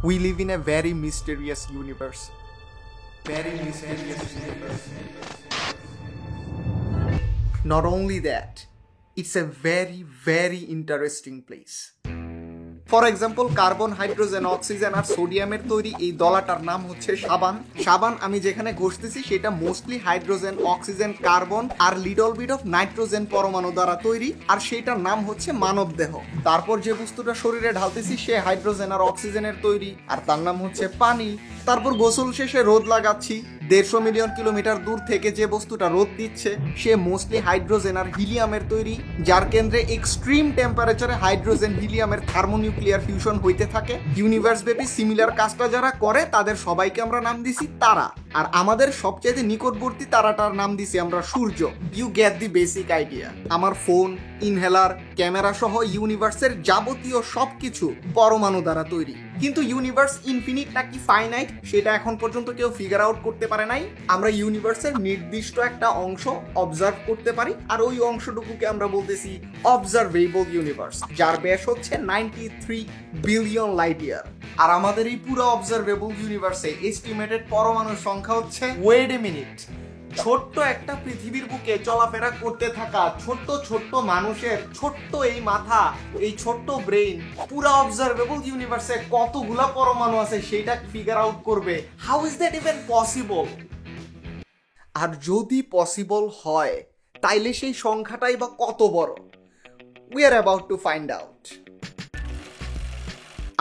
We live in a very mysterious universe. Very mysterious universe. Not only that, it's a very, very interesting place. For example carbon, hydrogen, oxygen আর সোডিয়ামের তৈরি এই দলাটার নাম হচ্ছে সাবান। সাবান আমি যেখানে ঘষতেছি সেটা মোস্টলি হাইড্রোজেন, অক্সিজেন, কার্বন আর লিটল বিট অফ নাইট্রোজেন পরমাণু দ্বারা তৈরি, আর সেটার নাম হচ্ছে মানব দেহ। তারপর যে বস্তুটা শরীরে ঢালতেছি সে হাইড্রোজেন আর অক্সিজেনের তৈরি, আর তার নাম হচ্ছে পানি। তারপর গোসল শেষে রোদ লাগাচ্ছি, 150 মিলিয়ন কিলোমিটার দূর থেকে যে বস্তুটা রোদ দিচ্ছে সে মোস্টলি হাইড্রোজেন আর হিলিয়ামের তৈরি, যার কেন্দ্রে এক্সট্রিম টেম্পারেচারে হাইড্রোজেন হিলিয়ামের থার্মোনিউক্লিয়ার ফিউশন হইতে থাকে। ইউনিভার্স ব্যাপী সিমিলার কাজটা যারা করে তাদের সবাইকে আমরা নাম দিছি তারা, আর আমাদের সবচেয়ে নিকটবর্তী তারাটার নাম দিছি আমরা সূর্য। You get the basic idea. আমার ফোন, ইনহেলার, ক্যামেরা সহ ইউনিভার্সের যাবতীয় সবকিছু পরমাণু দ্বারা তৈরি। কিন্তু ইউনিভার্স ইনফিনিট নাকি ফাইনাইট সেটা এখন পর্যন্ত কেউ ফিগার আউট করতে পারে নাই। আমরা ইউনিভার্সের নির্দিষ্ট একটা অংশ অবজার্ভ করতে পারি, আর ওই অংশটুকুকে আমরা বলতেছি অবজারভেবল ইউনিভার্স, যার ব্যাস হচ্ছে 93 বিলিয়ন লাইট ইয়ার। আর আমাদের এই পুরো অবজারভেবল ইউনিভার্সে এস্টিমেটেড পরমাণুর সংখ্যা হচ্ছে, ওয়েট এ মিনিট, ছোট্ট একটা পৃথিবীর বুকে চলাফেরা করতে থাকা ছোট্ট ছোট্ট মানুষের ছোট্ট এই মাথা, এই ছোট্ট ব্রেইন পুরো অবজারভেবল ইউনিভার্সে কতগুলা পরমাণু আছে সেটা ফিগার আউট করবে। How is that even possible? আর যদি পসিবল হয় তাইলে সেই সংখ্যাটাই বা কত বড়? We are about to find out.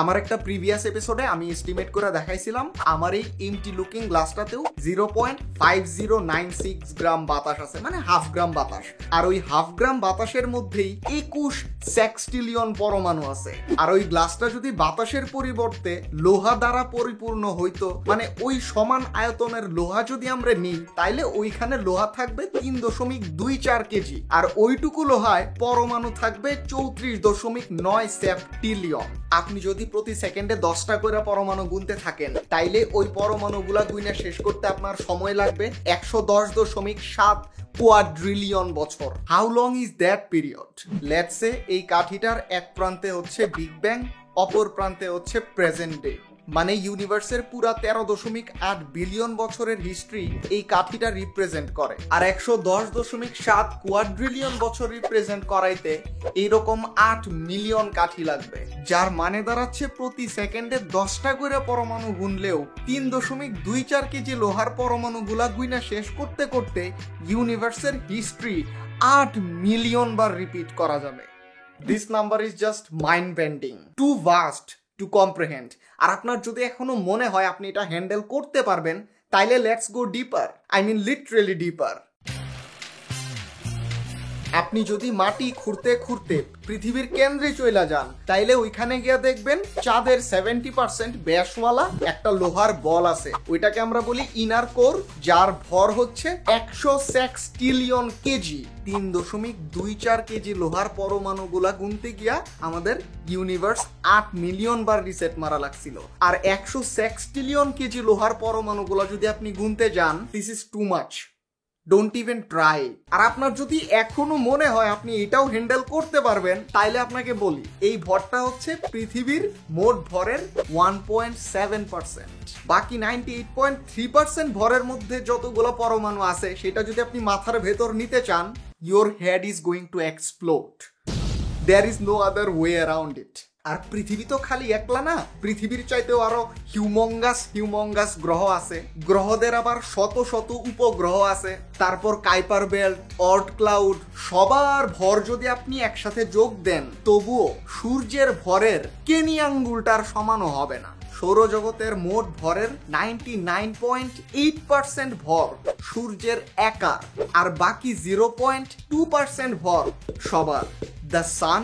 আমার একটা প্রিভিয়াস এপিসোডে আমি এস্টিমেট করে দেখাইছিলাম আমার এই এমটি লুকিং গ্লাসটাতেও 0.5096 গ্রাম বাতাস আছে, মানে হাফ গ্রাম বাতাস। আর ওই হাফ গ্রাম বাতাসের মধ্যেই 21 সেক্সটিলিয়ন পরমাণু আছে। আর ওই গ্লাসটা যদি বাতাসের পরিবর্তে লোহা দ্বারা পরিপূর্ণ হইতো, মানে ওই সমান আয়তনের লোহা যদি আমরা নিই, তাইলে ওইখানে লোহা থাকবে 3.24 কেজি, আর ওইটুকু লোহায় পরমাণু থাকবে 34.9 সেপ্টিলিয়ন। আপনি যদি প্রতি সেকেন্ডে 10টা করে পরমাণু গুনতে থাকেন, তাইলে ওই পরমাণুগুলা গুইনা শেষ করতে আপনার সময় লাগবে 110.7 কোয়াড্রিলিয়ন বছর। How long is that period? Let's say এই কাঠিটার এক প্রান্তে হচ্ছে বিগ ব্যাং, অপর প্রান্তে হচ্ছে প্রেজেন্ট ডে, মানে ইউনিভার্সের পুরা 13.8 বিলিয়ন বছরের হিস্ট্রি এই কাঠিটা রিপ্রেজেন্ট করে। আর 110.7 কোয়াড্রিলিয়ন বছর রিপ্রেজেন্ট করাইতে এইরকম 8 মিলিয়ন কাঠি লাগবে, যার মানে দাঁড়াচ্ছে প্রতি সেকেন্ডে 10টা করে পরমাণু গুনলেও 3.24 কেজি লোহার পরমাণুগুলা গুইনা শেষ করতে করতে ইউনিভার্সের হিস্ট্রি 8 মিলিয়ন বার রিপিট করা যাবে। This number is just mind bending, too vast to comprehend. আর আপনার যদি এখনো মনে হয় আপনি এটা হ্যান্ডেল করতে পারবেন, তাইলে let's go deeper, I mean literally deeper. আপনি যদি মাটি খুঁড়তে খুঁড়তে পৃথিবীর কেন্দ্রে চলে যান, তাইলে ওইখানে গিয়ে দেখবেন চাঁদের 70% ব্যাসওয়ালা একটা লোহার বল আছে। ওইটাকে আমরা বলি ইনার কোর, যার ভর হচ্ছে 100 সেক্সটিলিয়ন কেজি। 3.24 কেজি লোহার পরমাণুগুলা গুনতে গিয়া আমাদের ইউনিভার্স 8 মিলিয়ন বার রিসেট মারা লাগছিল। আর 100 সেক্সটিলিয়ন কেজি লোহার পরমাণুগুলা যদি আপনি গুনতে যান, this is too much, don't even try. আর আপনার যদি এখনো মনে হয় আপনি এটাও হ্যান্ডেল করতে পারবেন, তাইলে আপনাকে বলি এই ভরটা হচ্ছে পৃথিবীর মোট ভরের 1.7%। বাকি 98.3% ভরের মধ্যে যতগুলো পরমাণু আছে সেটা যদি আপনি মাথার ভেতর নিতে চান, your head is going to explode. There is no other way around it. আর পৃথিবী তো খালি একলা না, পৃথিবীর চাইতেও আরো হিউমঙ্গাস গ্রহ আছে। গ্রহদের আবার শত শত উপগ্রহ আছে। তারপর কাইপার বেল্ট, অর্ট ক্লাউড, সবার ভর যদি আপনি একসাথে যোগ দেন, তবুও সূর্যের ভরের কেনি আঙ্গুলটার সমানও হবে না। সৌরজগতের মোট ভরের 99.8% ভর সূর্যের একার, আর বাকি 0.2% ভর সবার। The sun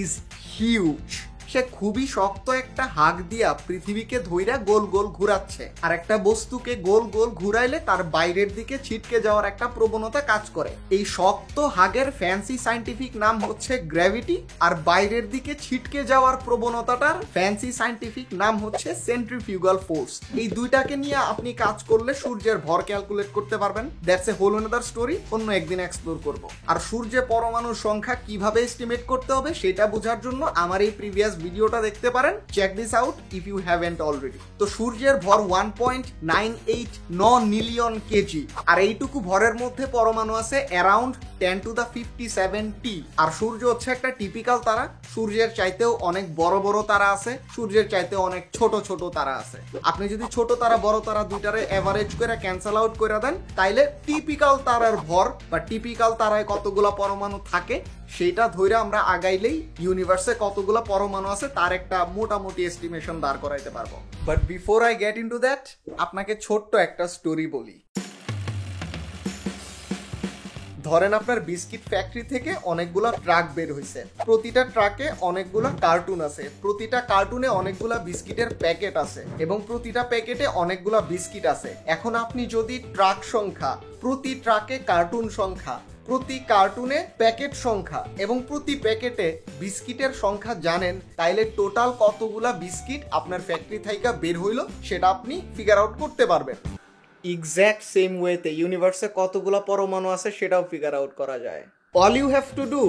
is huge. সে খুবই শক্ত একটা হাগ দিয়া পৃথিবীকে ধইরা গোল গোল ঘুরাচ্ছে, আর একটা বস্তুকে গোল গোল ঘুরাইলে তার বাইরের দিকে ছিটকে যাওয়ার একটা প্রবণতা কাজ করে। এই শক্ত হাগের ফ্যান্সি সাইন্টিফিক নাম হচ্ছে গ্র্যাভিটি, আর বাইরের দিকে ছিটকে যাওয়ার প্রবণতাটার ফ্যান্সি সাইন্টিফিক নাম হচ্ছে সেন্ট্রিফিউগাল ফোর্স। এই দুইটাকে নিয়ে আপনি কাজ করলে সূর্যের ভর ক্যালকুলেট করতে পারবেন। That's a whole another story, অন্য একদিন এক্সপ্লোর করব। আর সূর্যে পরমাণুর সংখ্যা কিভাবে এস্টিমেট করতে হবে সেটা বোঝার জন্য আমার এই প্রিভিয়াস ভিডিওটা দেখতে পারেন। Check this out if you haven't already. তো সূর্যের ভর 1.98 কেজি, আর এইটুকু ভরের মধ্যে পরমাণু আছে অ্যারাউন্ড 10⁵ আর সূর্য হচ্ছে একটা টিপিক্যাল তারা। সূর্যের চাইতেও অনেক বড় বড় তারা আছে, সূর্যের চাইতেও অনেক ছোট ছোট তারা আছে। আপনি যদি ছোট তারা বড় তারা দুইটারে এভারেজ করে ক্যান্সেল আউট করে দেন, তাইলে টিপিক্যাল তারার ভর বা টিপিক্যাল তারায় কতগুলা পরমাণু থাকে সেটা ধরে আমরা আগাইলেই ইউনিভার্সে কতগুলা পরমাণু আছে তার একটা মোটামুটি এস্টিমেশন দাঁড় করাইতে পারবো। But before I get into that, আপনাকে ছোট্ট একটা স্টোরি বলি। ধরেন আপনার বিস্কিট ফ্যাক্টরি থেকে অনেকগুলা ট্রাক বের হয়েছে, প্রতিটা ট্রাকে অনেকগুলা কার্টুন আছে, প্রতিটা কার্টুনে অনেকগুলা বিস্কিটের প্যাকেট আছে এবং প্রতিটা প্যাকেটে অনেকগুলা বিস্কিট আছে। এখন আপনি যদি ট্রাক সংখ্যা, প্রতি ট্রাকে কার্টুন সংখ্যা, প্রতি কার্টুনে প্যাকেট সংখ্যা এবং প্রতি প্যাকেটে বিস্কিটের সংখ্যা জানেন, তাইলে টোটাল কতগুলা বিস্কিট আপনার ফ্যাক্টরি থেকে বের হইলো সেটা আপনি ফিগার আউট করতে পারবেন। এক্স্যাক্ট সেম ওয়েতে ইউনিভার্সে কতগুলা পরমাণু আছে সেটাও ফিগার আউট করা যায়। All you have to do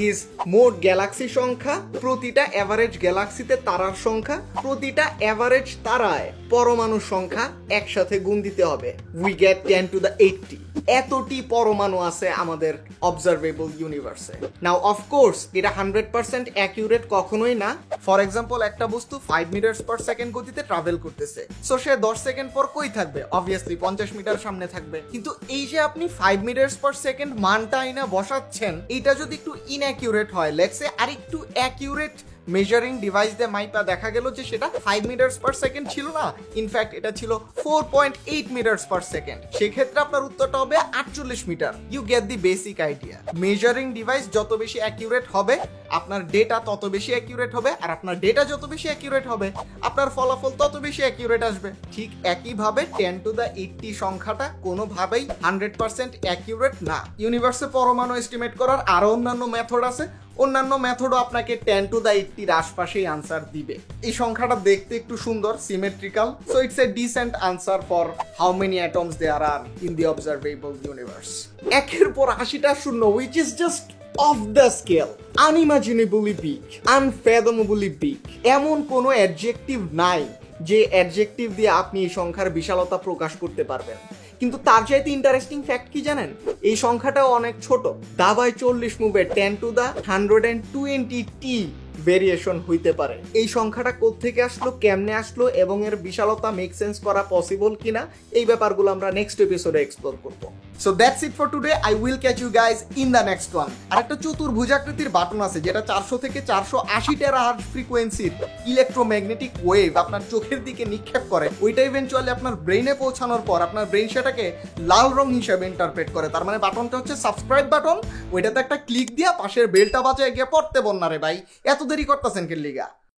is মোট গ্যালাক্সি সংখ্যা, প্রতিটা অ্যাভারেজ গ্যালাক্সিতে তারার সংখ্যা, প্রতিটা অ্যাভারেজ তারায় পরমাণুর সংখ্যা একসাথে গুণ দিতে হবে। উই গেট 10⁸ এতটি পরমাণু আছে আমাদের অবজারভেবল ইউনিভার্সে। নাও অফকোর্স এটা 100% অ্যাকিউরেট কখনোই না। ফর এক্সাম্পল, একটা বস্তু 5 মিটার/সেকেন্ড গতিতে ট্রাভেল করতেছে, সো সে 10 সেকেন্ড পর কই থাকবে? অবভিয়াসলি 50 মিটার সামনে থাকবে। কিন্তু এই যে আপনি 5 মিটার/সেকেন্ড মানটা আইনা বসাচ্ছেন, এটা যদি একটু ইনঅ্যাকিউরেট হয়, লেটস সে আর একটু অ্যাকিউরেট মেজারিং ডিভাইস দিয়ে মাইপা দেখা গেল যে সেটা 5 মিটার/সেকেন্ড ছিল না, ইনফ্যাক্ট এটা ছিল 4.8 মিটার/সেকেন্ড, সেক্ষেত্রে আপনার উত্তরটা হবে 48 meter. You get the basic idea. Measuring device যত বেশি অ্যাকিউরেট হবে, আপনার ডেটা তত বেশি অ্যাকিউরেট হবে, আর আপনার ডেটা যত বেশি অ্যাকিউরেট হবে, আপনার ফলাফল তত বেশি অ্যাকিউরেট আসবে। ঠিক একইভাবে 10⁸ সংখ্যাটা কোনোভাবেই 100% অ্যাকিউরেট না। ইউনিভার্সে পরমাণু এস্টিমেট করার আরো অন্যান্য মেথড আছে, অন্যান্য মেথডও আপনাকে 10⁸ আশপাশেই আনসার দিবে। এই সংখ্যাটা দেখতে একটু সুন্দর, symmetrical, so it's a decent answer for how many atoms there are in the observable universe. একের পর 80টা শূন্য, which is just off the scale, unimaginably big, unfathomably big। এমন কোনো অ্যাডজেক্টিভ নাই যে অ্যাডজেক্টিভ দিয়ে আপনি এই সংখ্যার বিশালতা প্রকাশ করতে পারবেন। কিন্তু তার চাইতে ইন্টারেস্টিং ফ্যাক্ট কি জানেন? এই সংখ্যাটাও অনেক ছোট। দাবায় 40 মুভে 10⁻120 ভেরিয়েশন হইতে পারে। এই সংখ্যাটা কোত্থেকে আসলো, কেমনে আসলো এবং এর বিশালতা মেক সেন্স করা পসিবল কিনা, এই ব্যাপারগুলো আমরা নেক্সট এপিসোডে এক্সপ্লোর করব। So that's it for today. I will catch you guys in the next one. আর একটা চতুর্ভুজাকৃতির বাটন আছে যেটা 400 থেকে 480 টেরাহার্জ ফ্রিকোয়েন্সির ইলেকট্রোম্যাগনেটিক ওয়েভ আপনার চোখের দিকে নিক্ষেপ করে। ওইটা ইভেন্চুয়ালি আপনার ব্রেইনে পৌঁছানোর পর আপনার ব্রেইন সেটাকে লাল রং হিসেবে ইন্টারপ্রেট করে। তার মানে বাটনটা হচ্ছে সাবস্ক্রাইব বাটন। ওইটাতে একটা ক্লিক দিয়া পাশের বেলটা বাজায় গিয়ে পড়তে বন্যা রে ভাই, এত দেরি করতেছেন কে লিগা?